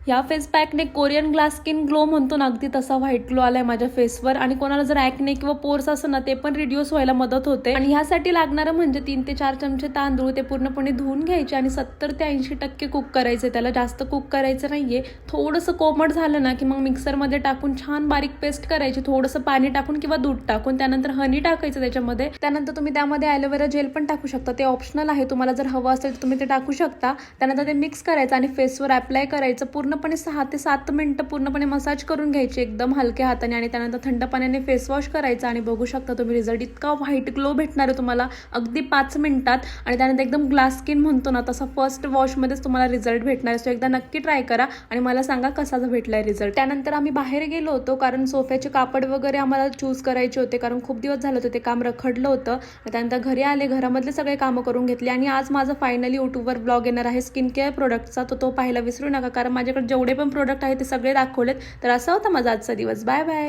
या फेस पॅकने Korean glass skin glow म्हणतो ना, अगदी तसा व्हाईट ग्लो आलाय माझ्या फेसवर. आणि कोणाला जर ॲक्ने किंवा पोर्स असं ना, ते पण रिड्यूस व्हायला मदत होते. आणि ह्यासाठी लागणारं म्हणजे 3 ते 4 चमचे तांदूळ ते पूर्णपणे धुवून घ्यायचे आणि 70 ते 80% कुक करायचे. त्याला जास्त कुक करायचं नाहीये. थोडंसं कोमट झालं ना की मग मिक्सरमध्ये टाकून छान बारीक पेस्ट करायची, थोडंसं पाणी टाकून किंवा दूध टाकून. त्यानंतर हनी टाकायचं त्याच्यामध्ये. त्यानंतर तुम्ही त्यामध्ये ॲलोवेरा जेल पण टाकू शकता, ते ऑप्शनल आहे. तुम्हाला जर हवं असेल तर तुम्ही ते टाकू शकता. त्यानंतर ते मिक्स करायचं आणि फेसवर अप्लाय करायचं. पूर्णपणे 6 ते 7 मिनिटं पूर्णपणे मसाज करून घ्यायची एकदम हलक्या हाताने. आणि त्यानंतर थंड पाण्याने फेस वॉश करायचा आणि बघू शकता तुम्ही रिझल्ट. इतका व्हाईट ग्लो भेटणार आहे तुम्हाला अगदी 5 मिनिटात. आणि त्यानंतर एकदम ग्लास स्किन म्हणतो ना, तसा फर्स्ट वॉशमध्येच तुम्हाला रिझल्ट भेटणार आहे. सो एकदा नक्की ट्राय करा आणि मला सांगा कसा भेटलाय रिझल्ट. त्यानंतर आम्ही बाहेर गेलो होतो, कारण सोफ्याचे कापड वगैरे आम्हाला चूज करायचे होते, कारण खूप दिवस झालं होतं ते काम रखडलं होतं. त्यानंतर घरी आले, घरामधले सगळे कामं करून घेतले. आणि आज माझा फायनली यूट्यूबवर ब्लॉग येणार आहे स्किन केअर प्रोडक्टचा, तो पाहायला विसरू नका, कारण माझ्याकडे जेवढे पण प्रोडक्ट आहेत ते सगळे दाखवलेत. तर असा होता माझा आजचा दिवस. Bye bye.